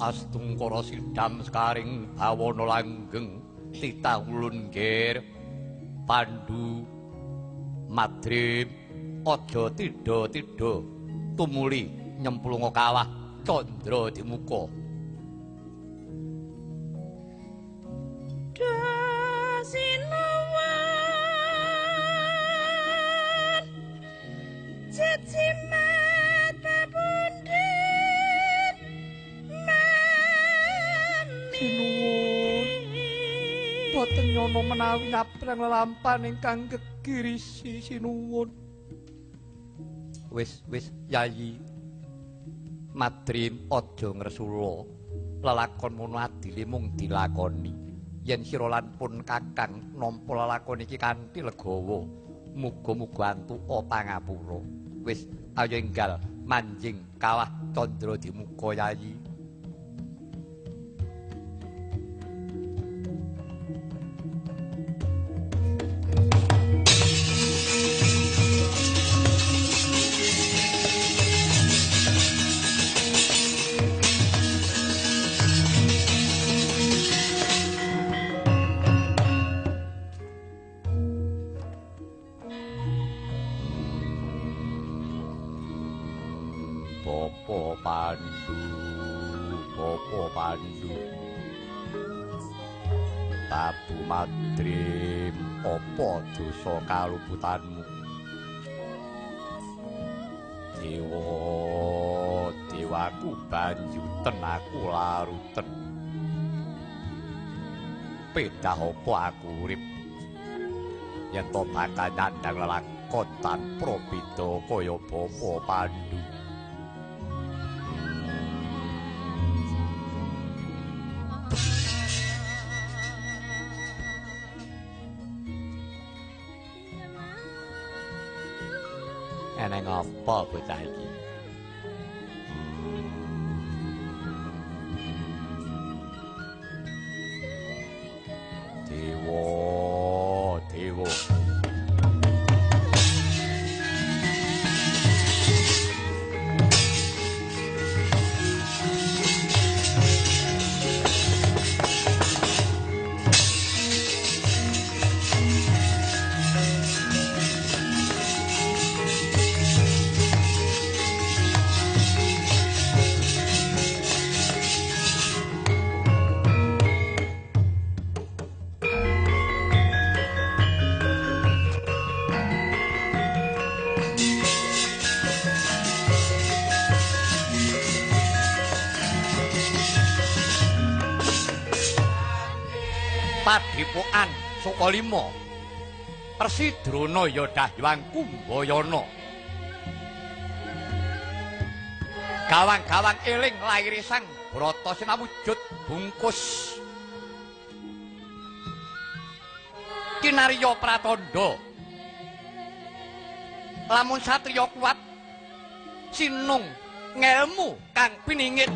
Astungkara sidam sekaring bawana langgeng titah ulun ger Pandhu Madrim aja tidha-tidha tumuli nyemplunga kawah Candra Dimuka. Dasinawan cicimat pundhit Sinuwun boten nyono menawi nyabrang lelampahan ingkang gegirisi sinuwun. Wis Yayi Madrim aja ngresula lelakon mono adile mung dilakoni yen sira lan pun kakang nampa lelakon iki kanthi legawa muga-muga antuka pangapura. Wis ayo enggal manjing kawah Candra Dimuka Yayi. Bapa Pandhu Prabu Madrim apa dosa kaluputanmu dewaku banjuten aku laruten pedah apa aku urip yen to bakal nyandang lelakon tanpa beda kaya Bapa Pandhu. Eneng apa bocah iki? Dewa. Padipokan Sukalima Persidrona ya Dahyang Kumbayana gawang-gawang eling laire Sang Bratasena wujud bungkus kinarya pratandha lamun satriya kuat sinung ngelmu kang piningit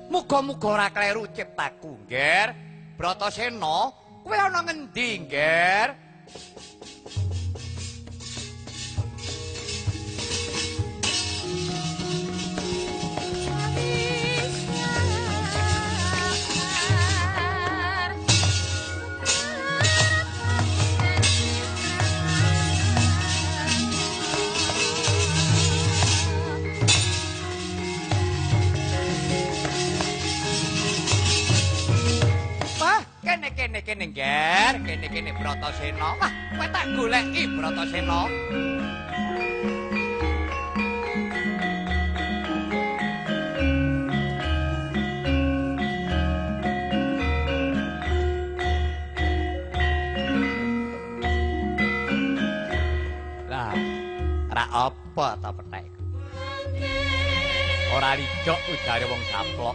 muga-muga ora kleru ciptaku, Ngger. Bratasena, kowe ana ngendi, Ngger? Kene Ngger, kene Bratasena. Wah, kowe tak goleki Bratasena. Lah, ra Apa ta pethek? Ora lijok ujare wong gaplok.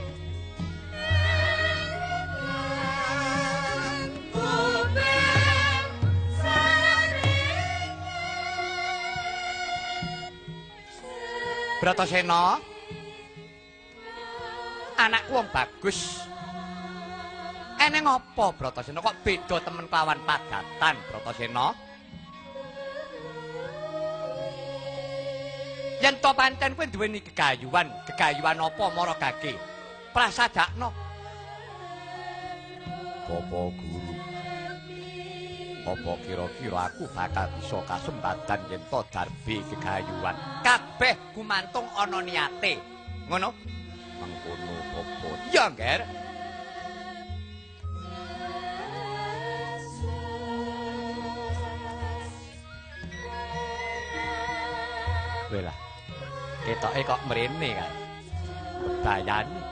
Bratasena, anakku wong bagus. Eneng apa Bratasena kok beda temen kelawan padatan Bratasena? Yen to pancen kowe duweni gegayuhan apa mara gage? Prasajakna. Bapak Guru. Apa kira-kira aku bakal bisa kasembadan yen to darbe gegayuhan? Kabeh gumantung ana niate. Ngono? Mengkono Bapak. Ya, Nger. Welah. Ketoke kok mrene kan. Bayani.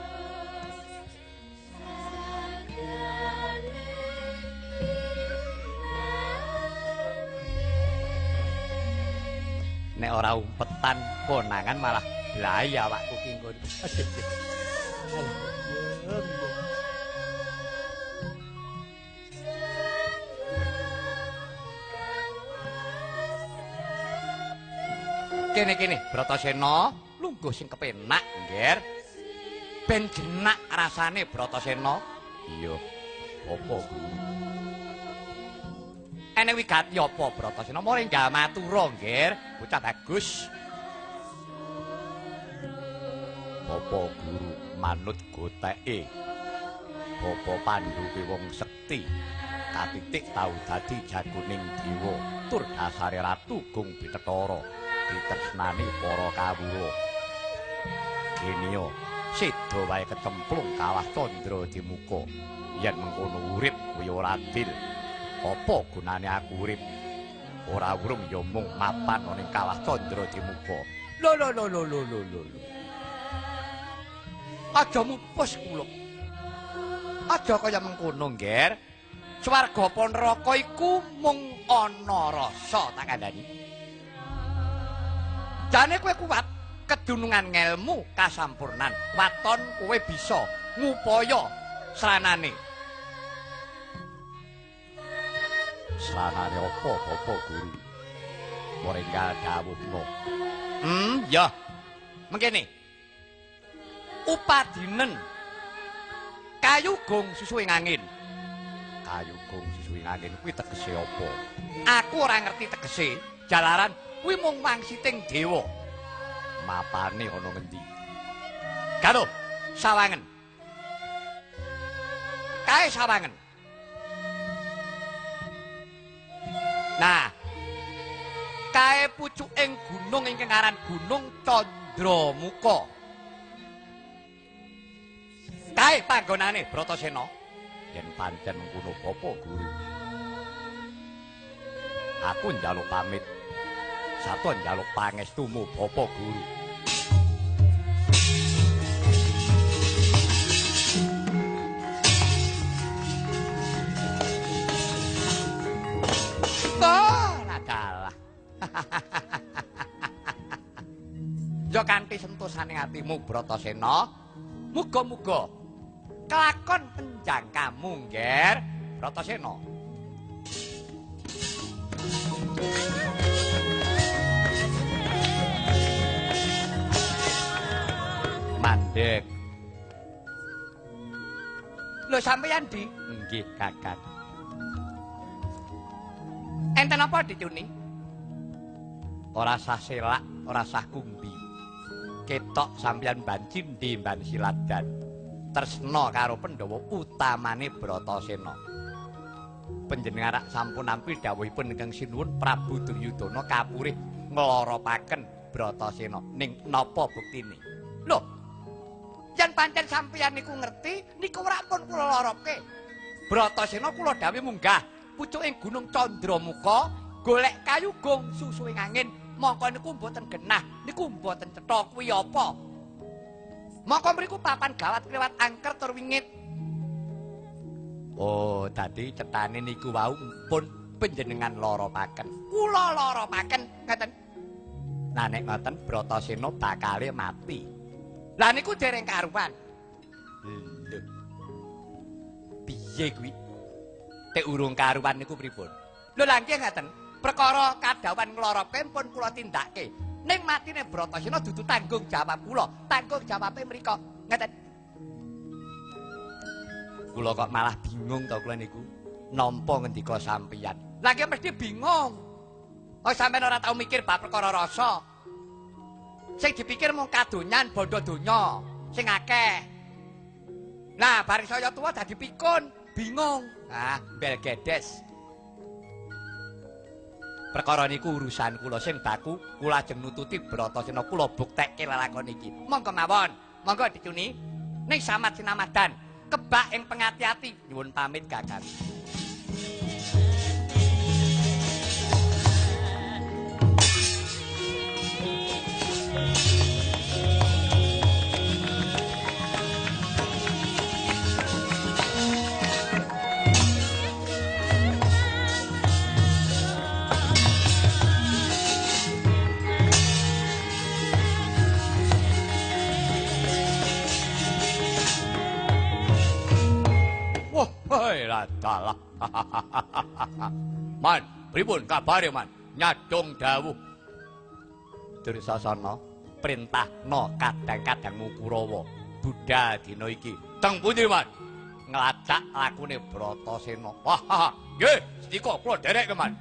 Nek ora umpetan konangan malah blai awakku ki ngono. Kene Bratasena, lungguh sing kepenak, Nger. Ben jenak rasane Bratasena. Iya. Apa Guru? Ene wigati apa Bratasena? Mare nggah matura, Nger. Bocah bagus. Apa Guru manut goteke. Bapa Pandhuwe wong sekti. Katitik tau dadi jagoning dewa. Tur dasare ratu Gung Bithara. Ditresnani para kawula. Genio sedo wae kecemplung kalah Candra Dimuka. Yen mengkono urip kuwi ora adil. Apa gunane aku urip? Ora urung ya mung mapan ning kalah Candra Dimuka. Lho. Aja mupus kula. Aja kaya mengkono, Nger. Swarga apa neraka iku mung ana rasa tak kandhani. Jane kowe kuat, kedunungan ngelmu kasampurnan. Waton kowe bisa ngupaya sranane. Sranane apa, Bapak Guru? Moringga dawuhna. Ya. Mengkene. Upadinen kayu gong susuing angin. Kayu gong susuing angin kuwi tegese apa? Aku ora ngerti tegese. Jalaran kuwi mung wangsiting dewa. Mapane ana ngendi? Galuh, sawangen. Kae sawangen. Nah, kae pucuking gunung ingkang aran Gunung Candramuka. Kae panggonane Bratasena. Yen pancen mengkono Bapak Guru. Aku njaluk pamit. Saton njaluk pangestumu Bapak Guru. Dalah. Yo kanthi sentosaning atimu Bratasena, muga-muga kelakon penjangkamu, Nger. Bratasena. Mandek. Lho sampeyan Di? Nggih, Kakang. Enten apa dicuni? Ora sah selak, ora sah kumbi. Ketok sampeyan bancindhe mban siladan. Tresna karo Pandhawa utamane Bratasena. Panjenengan rak sampun nampi dawuhipun ingkang sinuwun Prabu Duryudana kapurih ngloropaken Bratasena. Ning napa buktine? Lho, yen pancen sampeyan niku ngerti, niku ora pun kula loroke. Bratasena kula dawuh munggah pucuking Gunung Candramuka golek kayu gong susuing angin. Mongko niku mboten genah, niku mboten cetha kuwi apa? Mongko mriku papan gawat kliwat angker tur wingit. Oh, dadi cethane niku wau pun panjenengan loropaken. Kula loropaken, ngaten. Nah nek ngoten Bratasena bakale mati. Lah niku dereng karuan. Lho. Piye kuwi? Tek urung karuan niku pripun? Lho lha nggih ngaten. Perkara kadawan ngloroke pun kula tindake. Ning matine Bratasena dudu tanggung jawab kula. Tanggung jawabe mriko. Ngaten. Kula kok malah bingung to kula niku. Nampa ngendika sampeyan. Lah nggih mesti bingung. Oh sampeyan ora tau mikir bab perkara rasa. Sing dipikir mung kadonyan bondo donya sing akeh. Nah, bareng saya tuwa dadi pikun, bingung. Ah, bel gedes. Perkara niku urusan kula sing baku, kula ajeng nututi Bratasena kula buktekke lelakon iki. Monggo mawon, monggo dicuni. Ning samat sinamadan, kebak ing pengati-ati nyuwun pamit Kakang. Hei ladalah. Man, pripun kabare man? Nyadong dawuh. Dursasana printahna kadang-kadangmu Kurawa budal dina iki. Teng pundi man? Nglacak lakune Bratasena. Wah, nggih, sedika kula dereke man.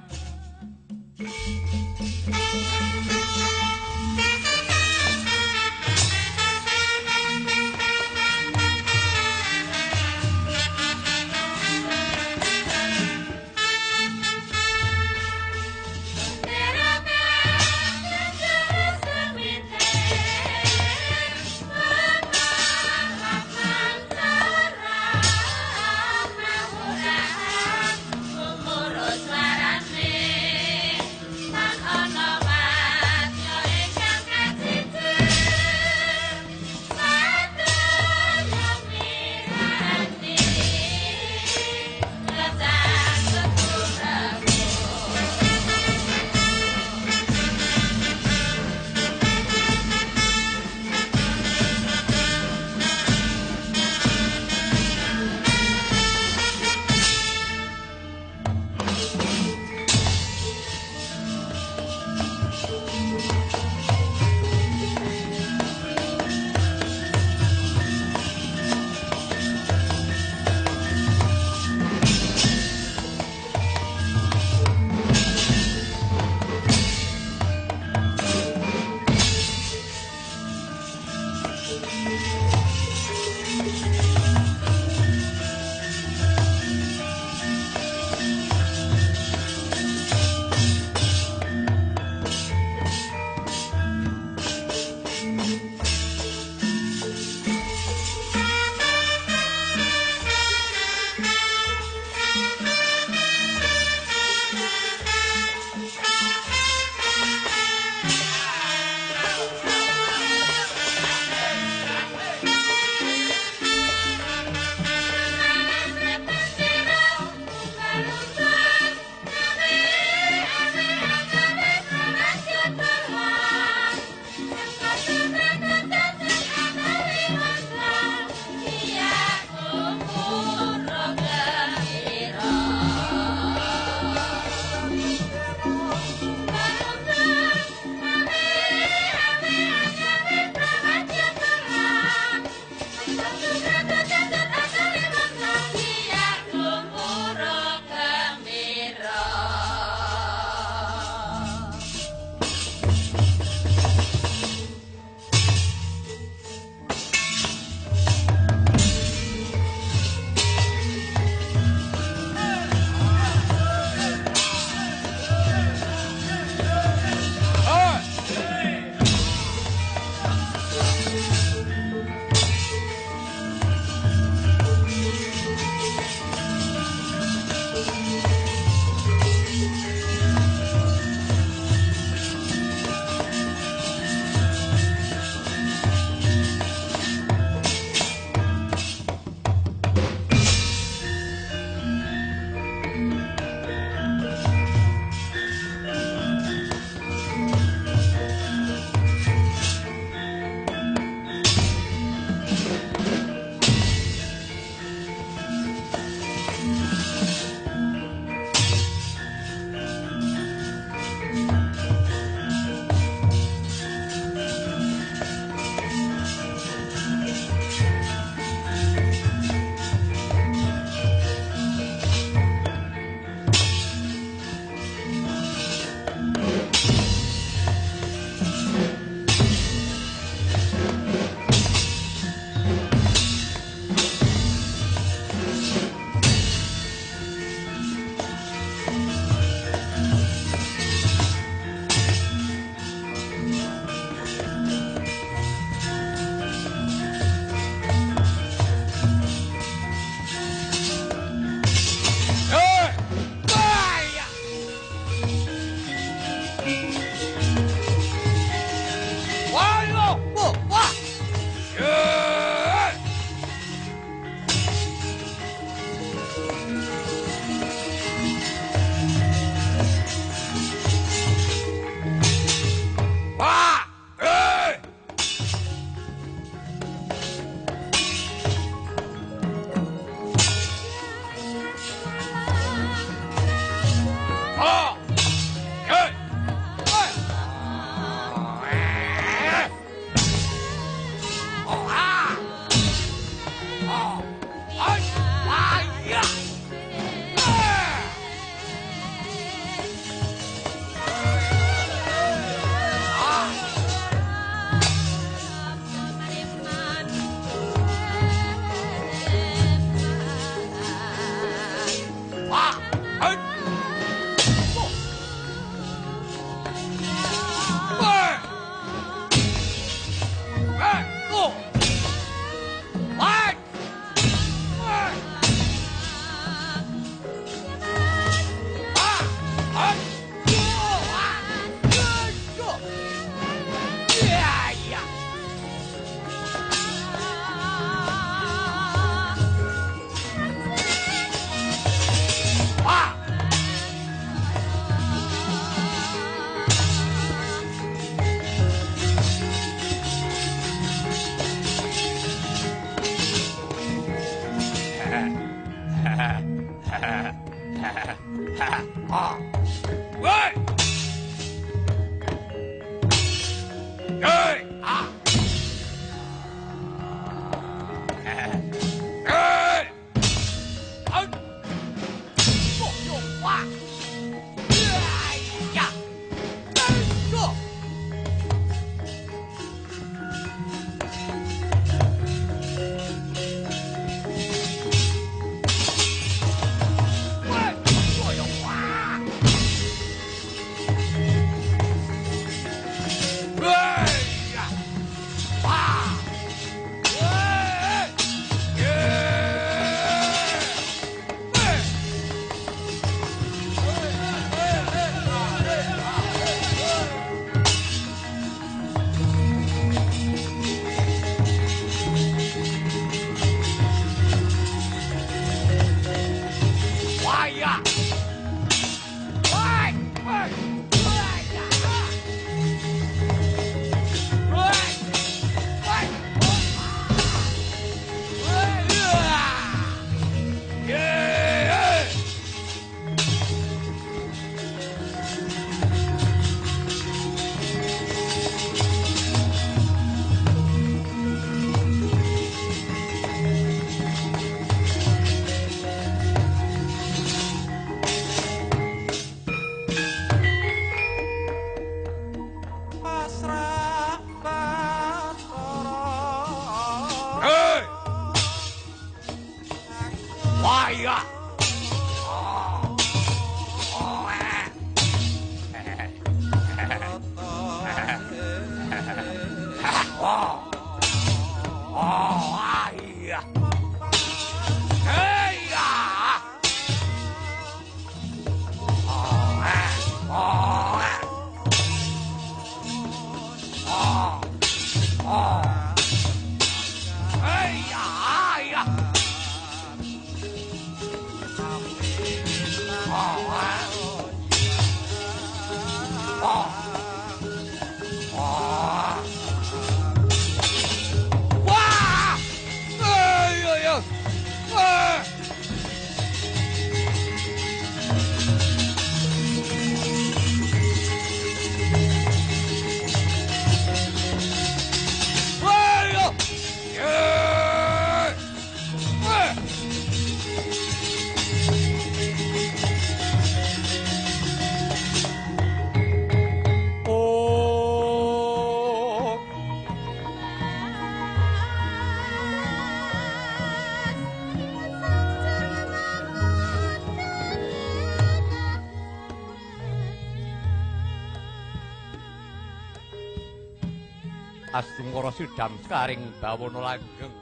Asungkara sidam karing bawana langgeng.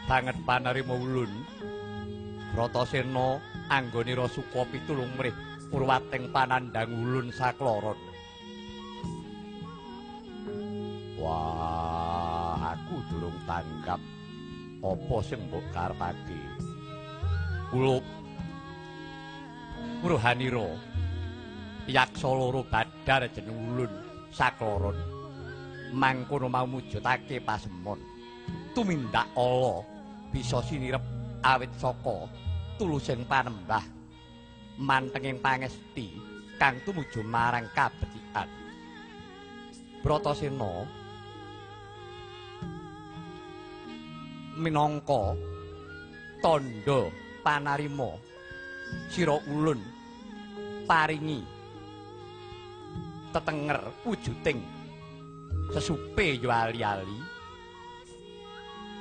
Banget panarima ulun. Bratasena anggonira suka pitulung mrih purwating panandhang ulun sakloron. Wah, aku durung tanggap apa sing mbok karepake. Kulup Ruhanira yaksa loro badar jeneng ulun sakloron mangkono mau mujudake pasemon tumindak ala bisa sinirep awit saka tulusing panembah mantenging pangesti kang tumuju marang kabecikan. Bratasena minangka tandha panarima sira ulun paringi tetenger wujuding sesupe yo ali-ali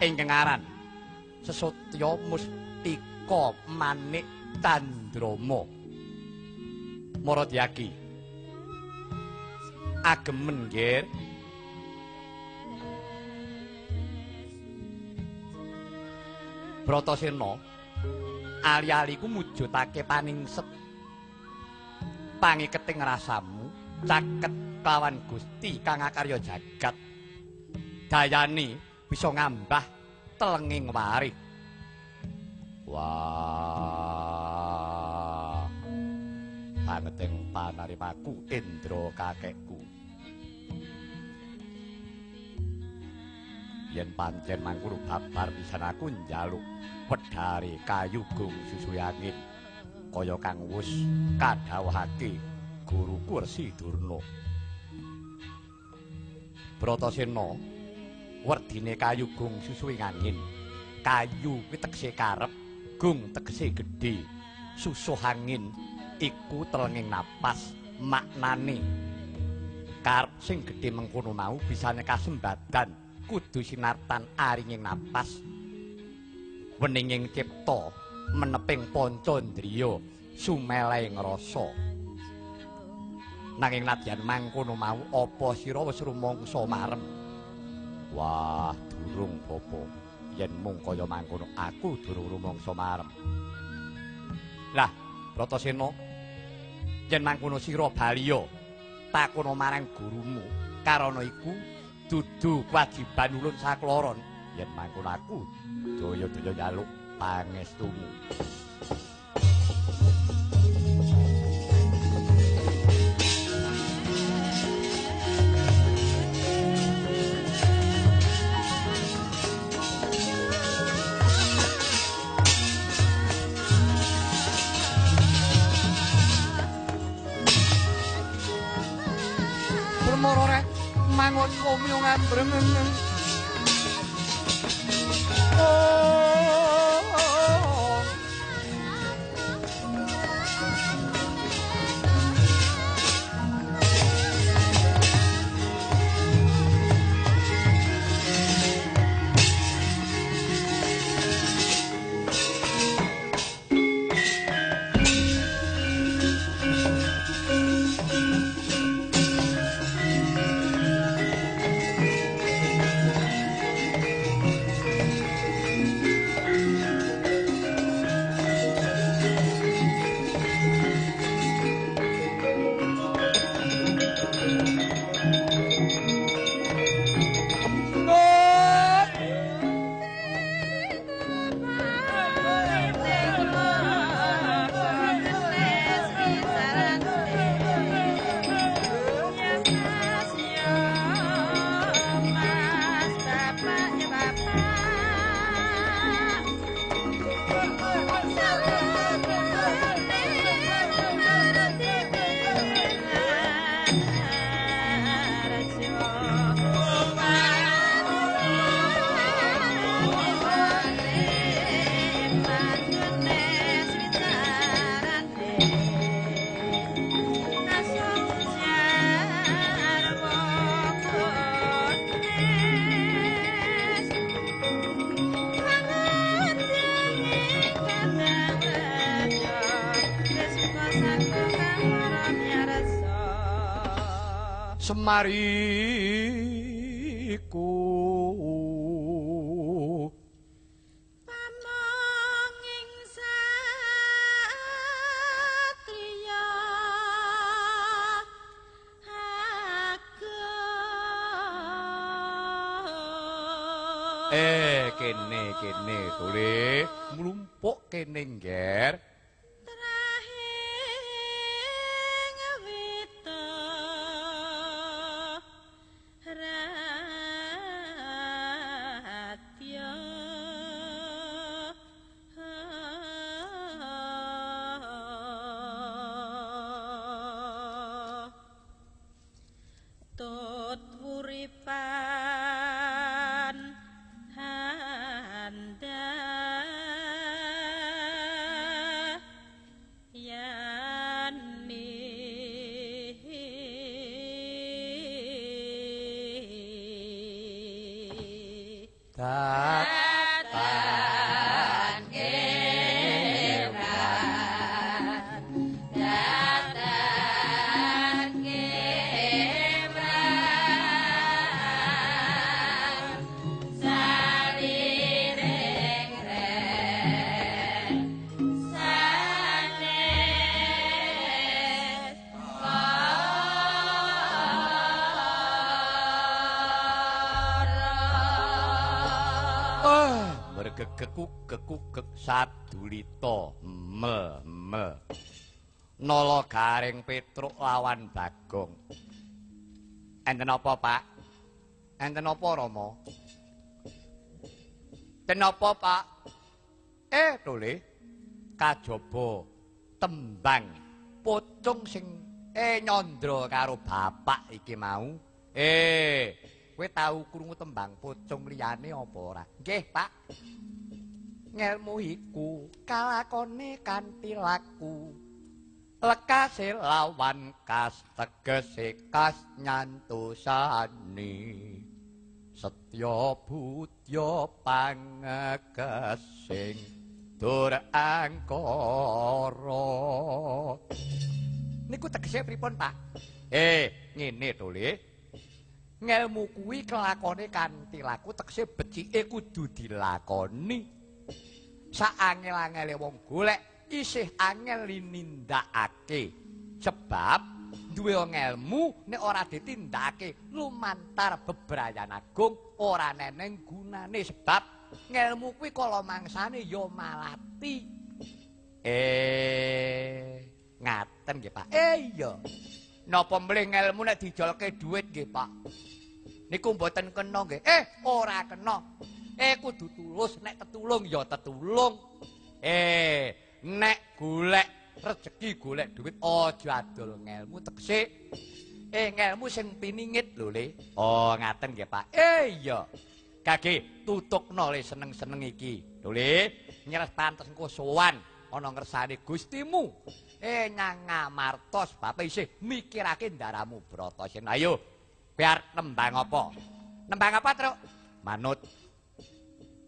ingkang aran Sesotya Mustika Manik Tandrama. Maradyaki agemen nggih. Bratasena ali-ali ku mujudake paningset pangiketing rasamu caket kawan Gusti kang akarya jagat. Dayane bisa ngambah telenging warik. Wah, pangeting panarimaku Indra kakekku. Yen pancen mangkono babar pisan aku njaluk wedhare kayugung susu angin kaya kang wis kadhawuhake guruku Resi Durna. Bratasena werdine kayugung susu angin. Kayu kuwi tegese karep, gung tegese gedhe. Susuh angin iku telenging napas, maknane karep sing gedhe mengkono mau bisane kasembadan kudu sinartan aringing napas. Weninging cipta meneping pancandriya sumelehing rasa. Nanging nadyan mangkono mau apa sira wis rumangsa marem? Wah, durung bapa. Yen mung kaya mangkono aku durung rumangsa marem. Lah, Bratasena, yen mangkono sira baliya takono marang gurumu, karana iku dudu kewajiban ulun sakloron. Yen mangkono aku daya-daya njaluk pangestumu. Bermorore mangun komyo ngambreng. Oh. Semariku pamanging satriya ageng kene Tole mlumpuk kene ngger. Datan kebran datan kebran saliring ren sanes bergegekuk-gekuk sadulita mel-mel nala garing Petruk lawan Bagong. Enten apa, Pak? Enten apa, Rama? Enten apa, Pak? Tole kajaba tembang pocong sing nyandra karo bapak iki mau. Kowe tau krungu tembang pocong liyane apa ora? Nggih, Pak. Ngelmu iku kalakone kanthi laku. Lekase lawan kas tegese kas nyantosani. Setya budya pangegesing dur angkara. Niku tegese pripun, Pak? Ngene to, Le. Ngelmu kuwi kelakone kanthi laku tegese becike kudu dilakoni. Saangel-angele wong golek isih angel nindakake. Sebab duwe ngelmu nek ora ditindakake lumantar bebrayan agung ora neneng gunane sebab ngelmu kuwi kala mangsane ya malati. Ngaten nggih, Pak. Iya. Napa mlih ngelmu nek dijolke dhuwit nggih, Pak? Niku mboten kena nggih. Ora kena. Kudu tulus, nek tetulung ya tetulung. Nek golek rejeki golek dhuwit aja adol ngelmu tegese. Ngelmu sing piningit lho, Le. Oh, ngaten nggih, Pak. Iya. Kage tutukno le seneng-seneng iki. Lho, Le, nyeres pantes engko sowan ana ngersane Gustimu. Nyang Ngamarta sebab isih mikirake ndaramu Bratasena. Ayo, biar nembang apa? Nembang apa, Truk? Manut.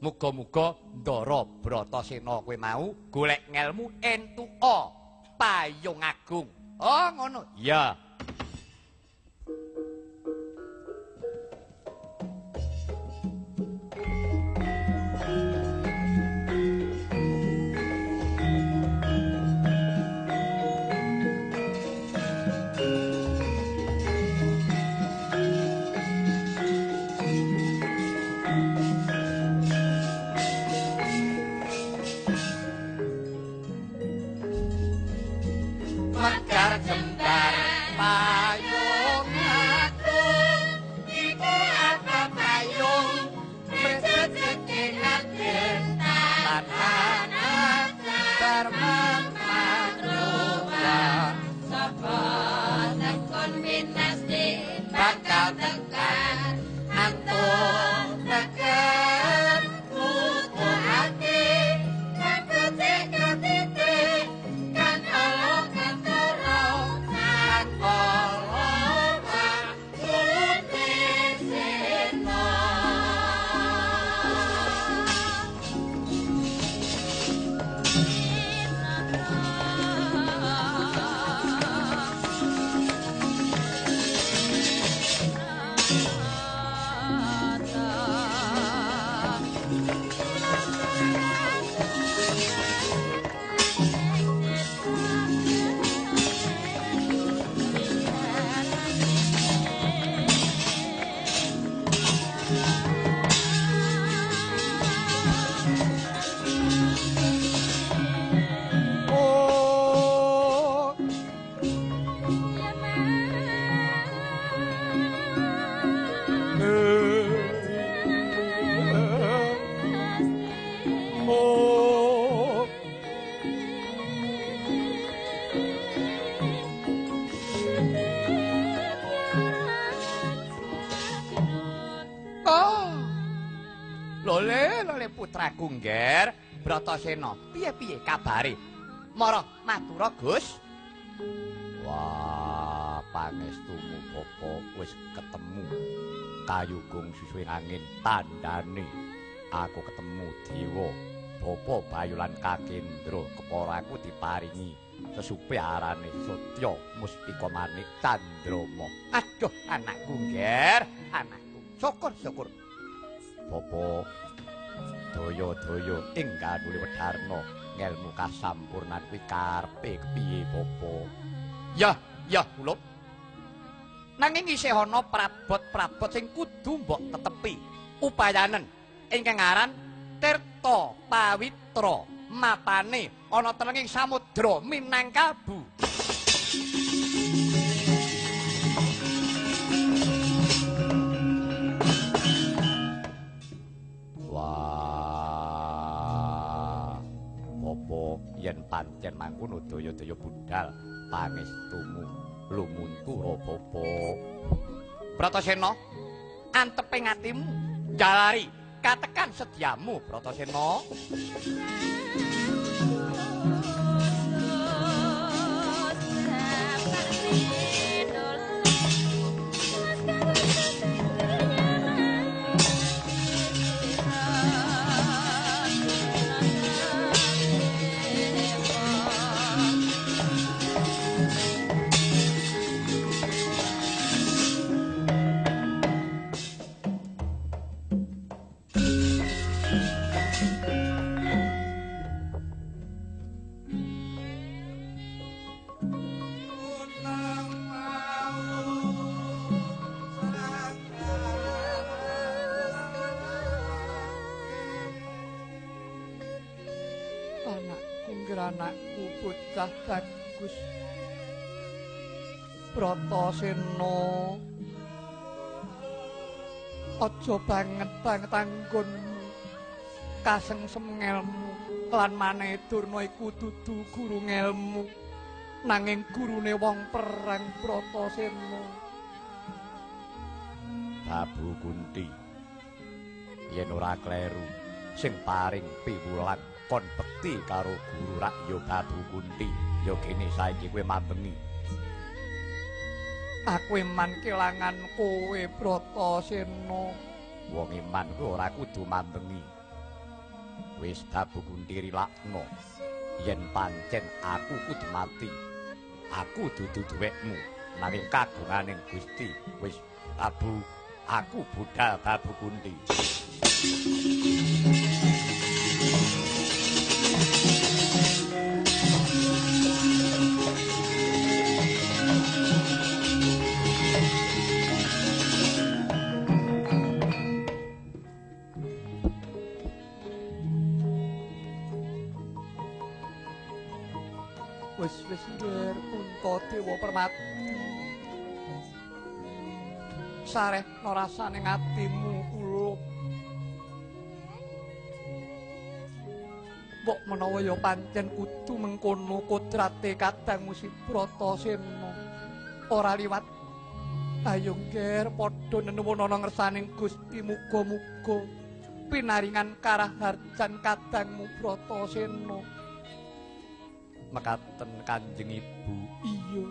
Muga-muga ndara Bratasena kowe mau golek ngelmu entuka payung agung. Oh, ngono. Iya. Mekar jembar payung agung iku apa payung rezeki ngaten lan anak bermanfaat sapa tekun minasti bakal tekan antuk tekan kuku hati aku cekak titik kan Allah ketulung kan Allah putih seno Oh, oh, Lole putraku ngger Bratasena. Piye-piye kabare? Mara matura, Gus. Wah, pangestumu Bapa wis ketemu kayugung susuing angin tandane aku ketemu Dewa Bapa Bayu lan Kakendra keparaku diparingi sesupe arane Sotya Mustika Manik Candrama. Aduh anakku ngger, anakku. Syukur. Bapa daya-daya ing kanule Wedharna ngelmu kasampurnan kuwi karepe kepiye Bapa? Ya, kula. Nanging isih ana prabot-prabot sing kudu mbok tetepi. Upayanen ingkang aran Tirta Pawitra mapane ana tenenging samudra Minangkabu. Wah, apa yen pancen mangkono daya-daya budal pangestumu lumuntura Bapa. Bratasena, anteping atimu jalari katekan sediamu Bratasena. Anakku bocah bagus Bratasena, aja banget anggonmu kasengsem ngelmu lan maneh Durna iku dudu guru ngelmu nanging gurune wong perang Bratasena. Babu Kunti yen ora kleru sing paring piwulang kon bekti karo guru Rakya Babu Kunti ya kene saiki kowe mambengi. Aku iman kelangan kowe Bratasena. Wong iman kuwi ora kudu mambengi. Wis Babu Kunti rilakno. Yen pancen aku kudu mati, aku dudu duwekmu nanging kagunganing Gusti. Wis aku budal Babu Kunti. Wis ngger Puntadewa Permati. Sarehna rasane atimu kula. Mbok menawa ya pancen kudu mengkono kodrate kadangmu si Bratasena ora liwat. Ayo ngger padha nenuwun ana ngersaning Gusti muga-muga pinaringan karaharjan kadangmu Bratasena. Mekaten Kanjeng Ibu. Iya.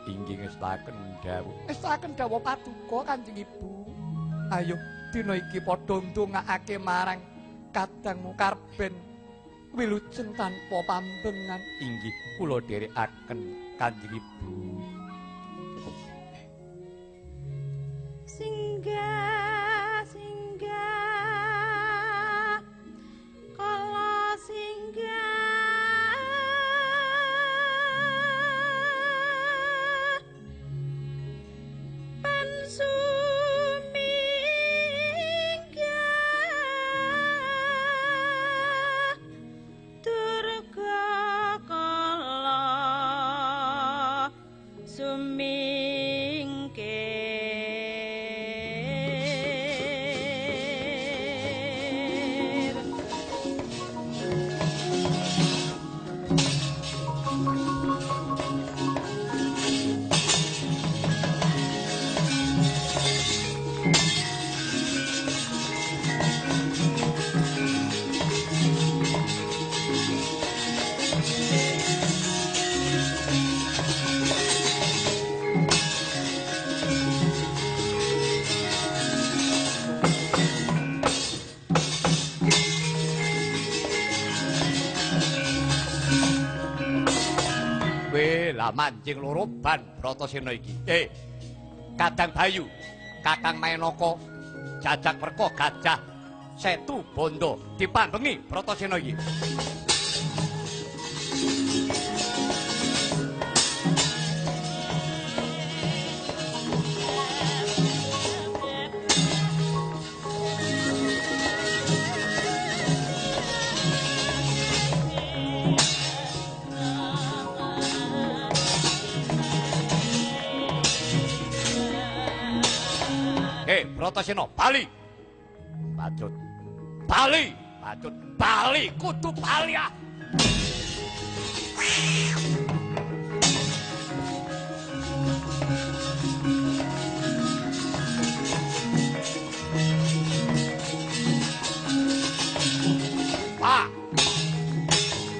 Inggih ngestaken dawuh. Ngestaken dawuh paduka Kanjeng Ibu. Ayo dina iki padha ndongakake marang kadangmu karben wilujeng tanpa pambengan. Inggih kula dherekaken Kanjeng Ibu. Singgah kala singgah sumingkir Lah mancing loro ban Bratasena iki. Kadang Bayu, Kakang Mainaka, Jajak Werka Gajah, Setu Bondo dipambengi Bratasena iki. Bratasena bali. Patut. Bali, patut bali, kudu bali ah. Pak.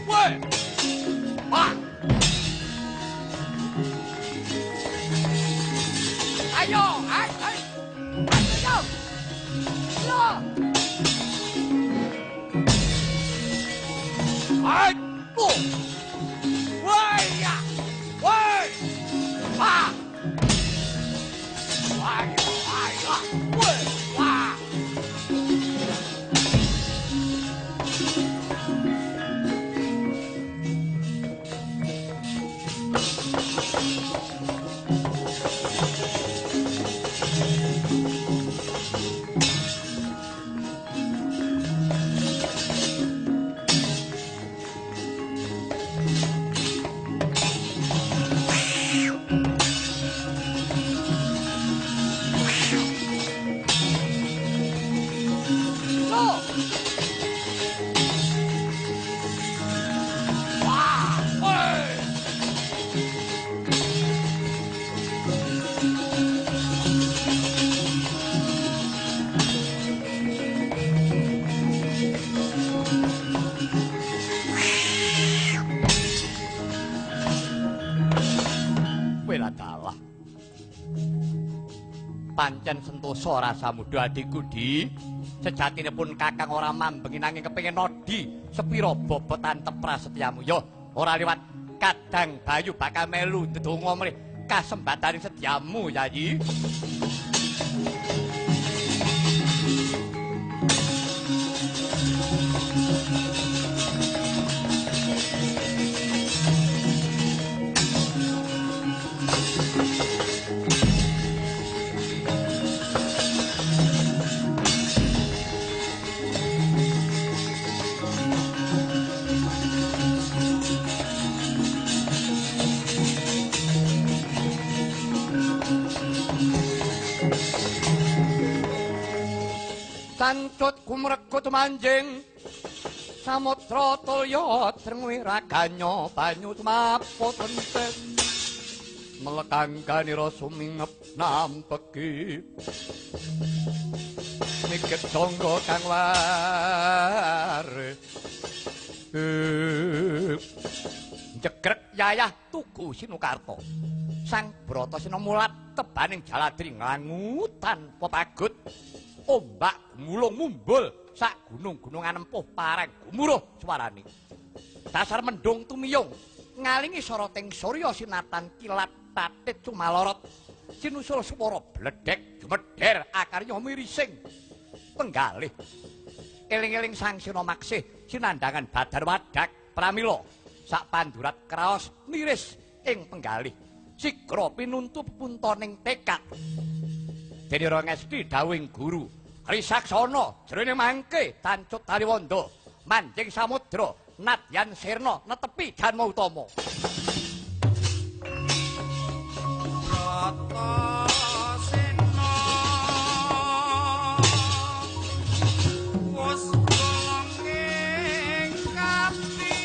Woi. Pak. Ayo, ayo. Ai, bu. Woi ya. Woi. Ah. Woi, woi, woi. Wah. Pancen sentosa rasa muda adikku di sejatinipun kakang ora mambengi nanging kepengin nodi sepira bobotan teprasetyamu yo ora liwat kadang Bayu bakal melu ndedonga mrih kasembataning setiamu Yayi. Cancut kumrekut manjing samudra tulya drengwi raganya banyu tumaput enten melekangkanira sumingep nampeki mikir sangga kang waris jegrek yayah tugu Sinukarta sang Bratasena mulat tebaning Jaladri nglangutan pepagut ombak mulung mumbul sak gunung-gunungan empuh pareng gumuruh swarane dasar mendung tumiyung ngalingi soroting surya sinatan kilat tatit cumalorot sinusul swara bledhek jumedher akarya mirising penggalih eling-eling sang sina maksih sinandangan badar wadak pramila sak pandurat kraos miris ing penggalih sigra pinuntu puntaning tekad dene ora ngesti dawuhing guru Risaksana jroning mangke tancut Tariwanda manjing samudra nadyan sirna netepi Janma Utama Bratasena wis golonging kapti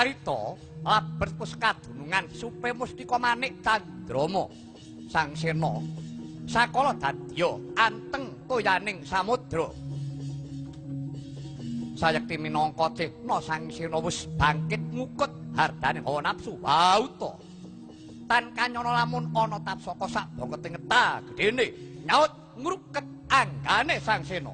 carita labet wis kadunungan supe Mustika Manik Candrama Sang Sena sakala dadya anteng toyaning samudra. Sayekti minangka cihna Sang Sena wis bangkit ngukut hardane hawa nafsu wauta. Tan kanyana lamun ana tapsaka sak bangketing ngeta gedene nyaut ngruket anggane Sang Sena.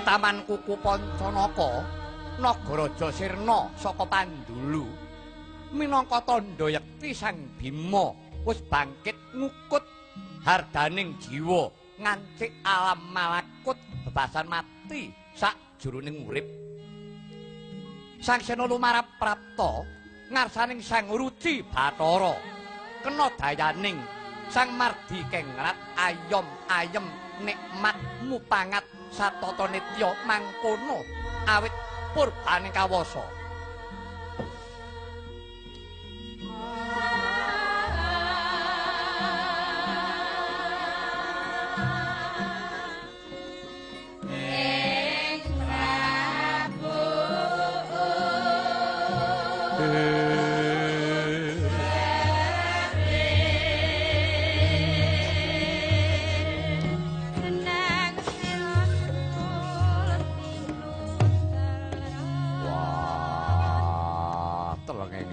Taman Kuku Pancanaka Nagara Jasirna saka Pandulu minangka tandha yekti Sang Bima wis bangkit ngukut hardaning jiwa ngancik alam malakut bebasan mati sakjroning urip. Sang Sena lumarap prapta ngarsaning Sang Ruci Bathara kena dayaning Sang Mardi Kengrat ayom ayem nikmat mupangat satata nitya mangkono awit purbane kawasa.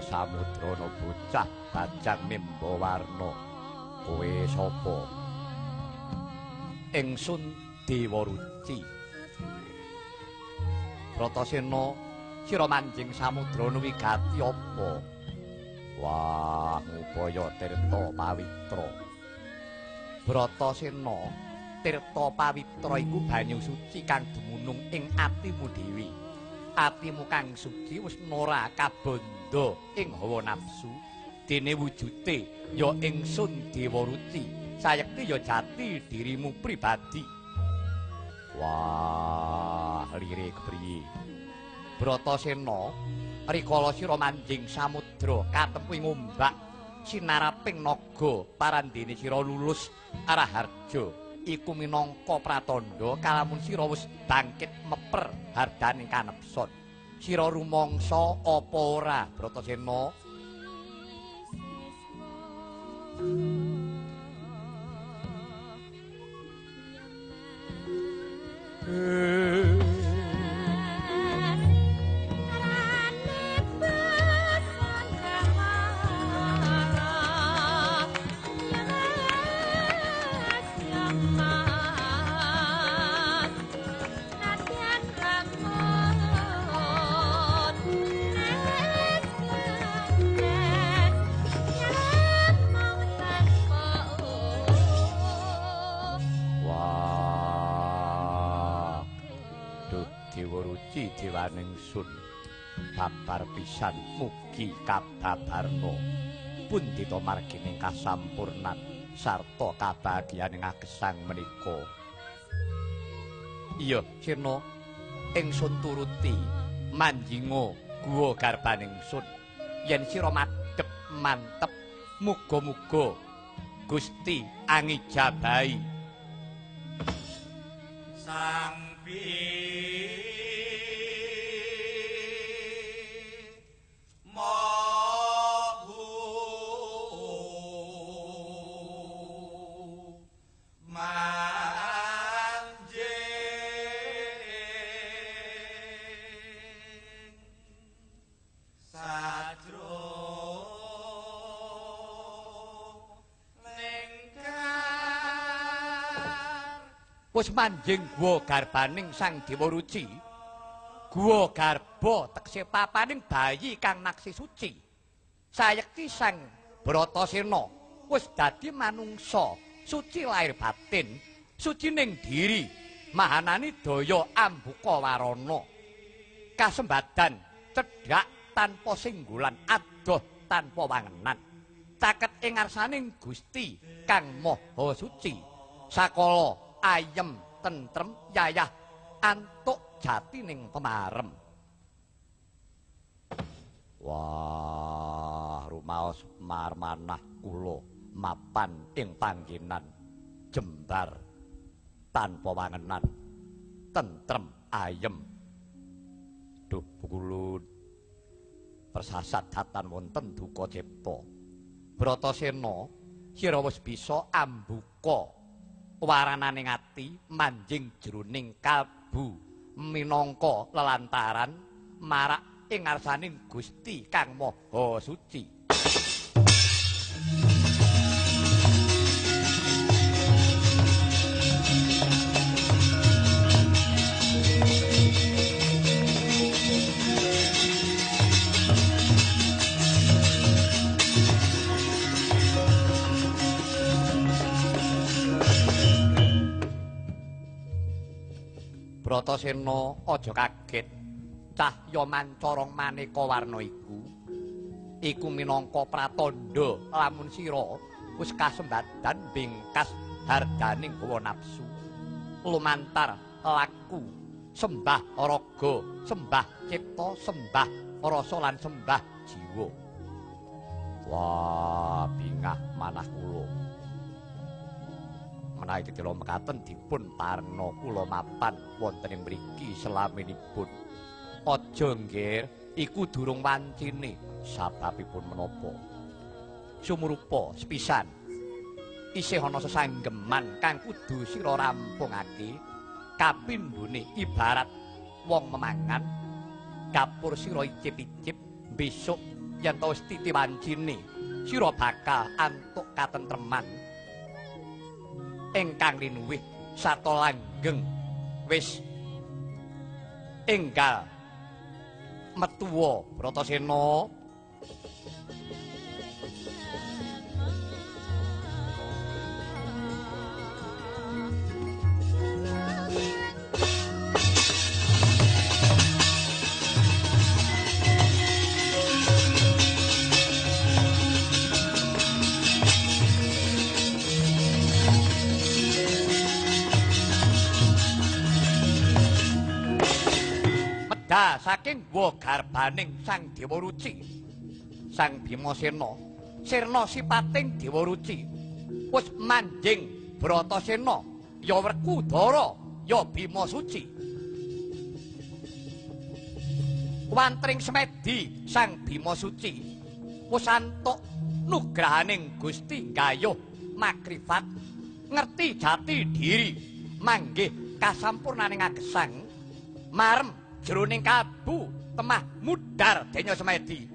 Samudrana bocah bajang mimba warna kowe sapa? Ingsun Dewa Ruci. Bratasena sira manjing samudrana wigati apa? Wah, ngupaya tirta pawitra. Bratasena, tirta pawitra iku banyu suci kang dumunung ing atimu dhewe. Atimu kang suci wis nora kabanda ing hawa nafsu dene wujute ya ingsun Dewa Ruci sayekti ya jati dirimu pribadi. Wah, lire kepriye? Bratasena rikala sira manjing samudra katempuing ombak sinaraping naga parandene sira lulus arah harja iku minangka pratandha kalamun sira wis bangkit meper hardaning kanepson. Sira rumangsa apa ora Bratasena? Dewaning sun babar pisan mugi kababarna pundhita margining kasampurnan sarta kabagyaning agesang menika. Iya, Sirna, ingsun turuti manjinga guwa garbaning sun. Yen sira madhep mantep, muga-muga Gusti angijabahi. Sang wis manjing guwa garbaning Sang Dewa Ruci. Guwa garba tekse papaning bayi kang naksi suci. Sayekti Sang Bratasena wis dadi manungsa suci lahir batin, suci ning diri, mahanani daya ambuka warana. Kasembadan cedhak tanpa singgulan, adoh tanpa wangenan. Caket ing ngarsaning Gusti kang Maha Suci. Sakala ayem tentrem yayah antuk jati ning pemarem. Wah, rumaos marmanah kula mapan ing panggenan jembar tanpa wangenan tentrem ayem. Duh bukulun persasat datan wonten duka cipta. Bratasena sira wis bisa ambuka warananing ati manjing jroning kalbu minangka lelantaran marak ing ngarsaning Gusti kang Maha Suci. Bratasena aja kaget. Cahya mancorong maneka warna iku minangka pratandha lamun sira wis kasembadan bingkas hardaning hawa nafsu. Lumantar laku sembah raga, sembah cipta, sembah rasa lan sembah jiwa. Wah, bingah manah kula. Menawi titila mekaten dipun parna kula mapan wonten ing mriki selaminipun. Aja nggir, iku durung wancine. Sababipun menapa? Sumurupa sepisan isih ana sesanggeman kang kudu sira rampungake. Kapindhone ibarat wong memangan, gapur sira icip-icip, besok yen ta wis titi wancine sira bakal antuk katentreman ingkang linuwih sarta langgeng wis enggal metuwa Bratasena. saking wa garbaning Sang Dewa Ruci. Sang Bimasena sirna sipating Dewa Ruci wis manjing Bratasena ya Werkudara ya Bima Suci. Wantring semedi Sang Bima Suci wis antuk nugrahaning Gusti gayuh makrifat ngerti jati diri manggih kasampurnaning agesang marem jroning kabu temah mudhar denya semedi.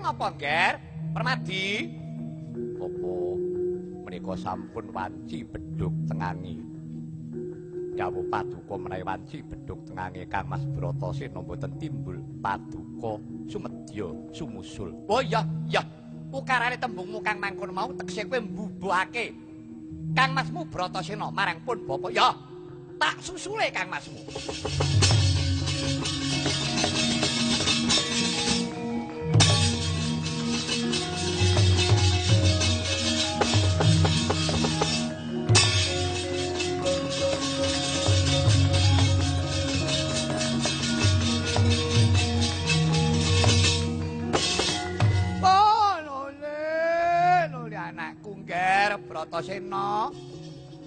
Apa Ger? Permadi? Apa menika sampun wanci bedhug tengangi. Dawuh paduka menawi wanci bedhug tengangi Kang Mas Bratasena mboten timbul paduka sumedya sumusul. Oh iya, ya. Ukarane tembungmu Kang mangkon mau tekse kowe mbubuhake Kang Masmu Bratasena marang pun bapa. Ya, tak susule Kang Masmu. Bratasena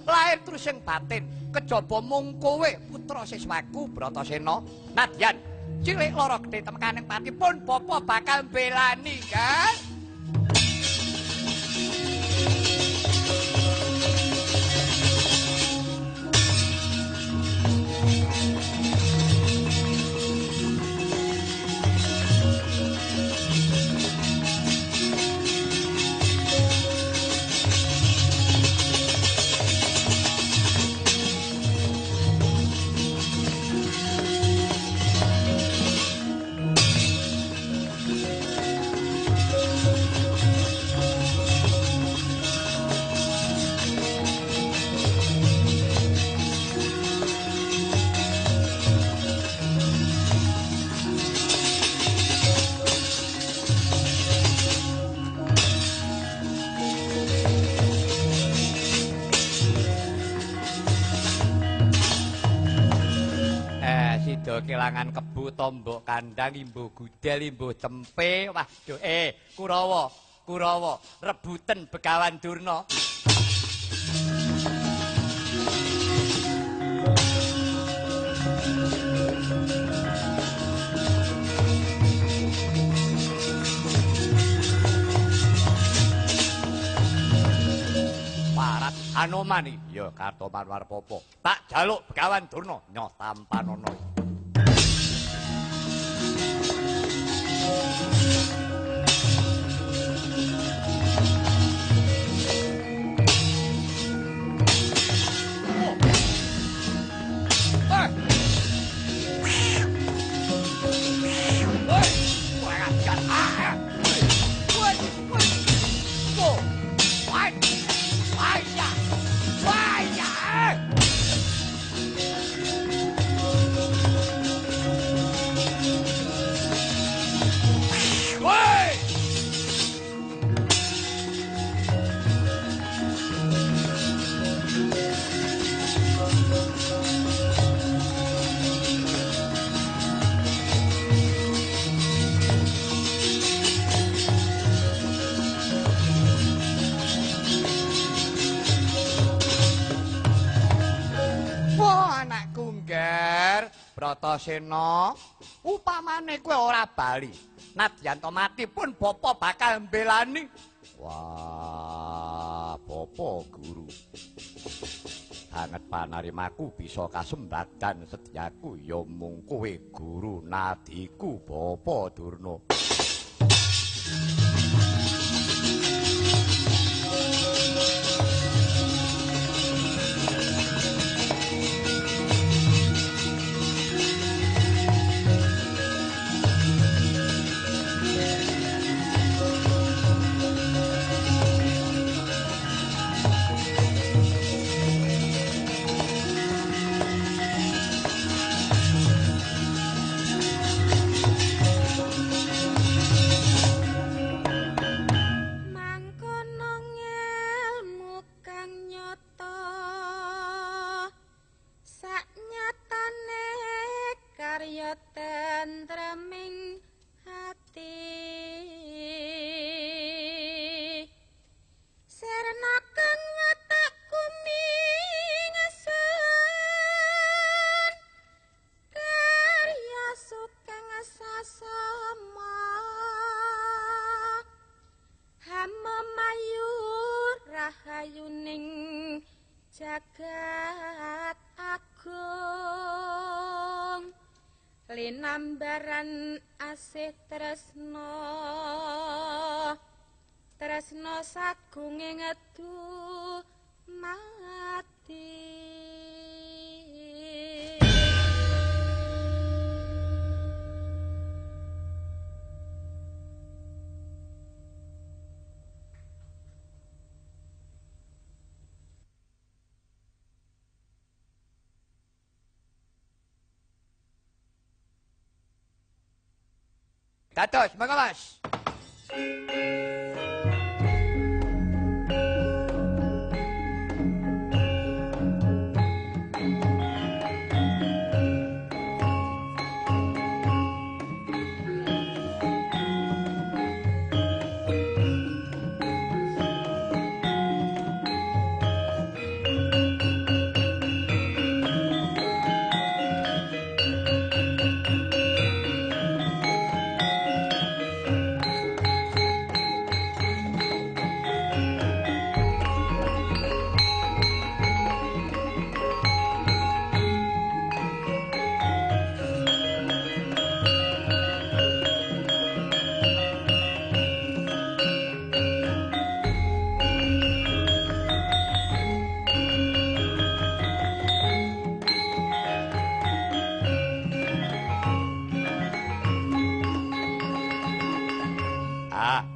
lair terus sing batin kejaba mung kowe putra siswaku Bratasena nadyan cilik lara gedhe temekaning pati pun bapa bakal mbelani kan. Kelangan kebu tombok kandang imbuh gudel imbuh tempe waduh Kurawa rebutan Begawan Durna. Parat Anomani ya Kartoman Warpopo tak jaluk Begawan Durna nyoh tampanono. Bratasena upamane kowe ora bali nadyan to mati pun bapa bakal mbelani. Wah bapa guru banget panarimaku bisa kasembadan setiaku ya mung kowe guru nadiku bapa Durna. jagat agung linambaran asih tresno tresno sagunge ngedu mati. Dados, monggo Mas.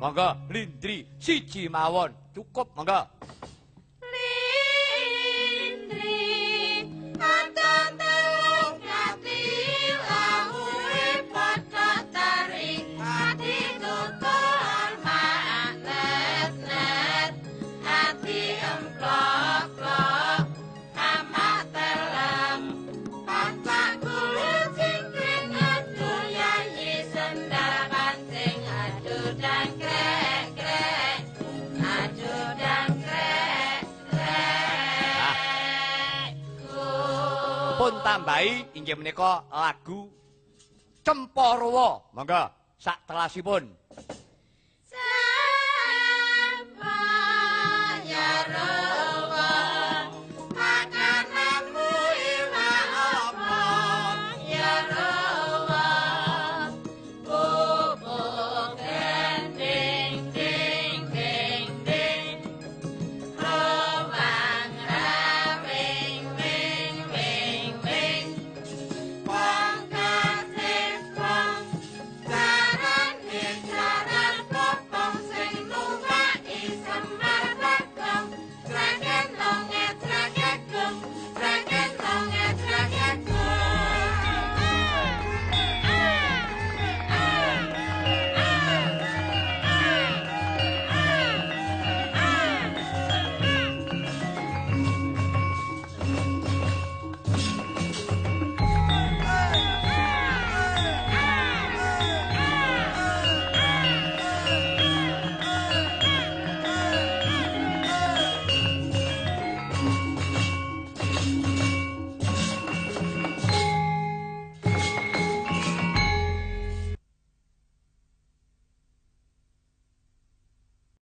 Monggo lindri siji mawon cukup monggo. Lindri adan telung ati lahune padha tarik ati tutul manet-net ati emplok-plok amak telem pancak kulit singkring aduh yayi sendal pancing aduh dan pun tambahi inggih menika lagu Cemparawa. Monggo sak telasipun.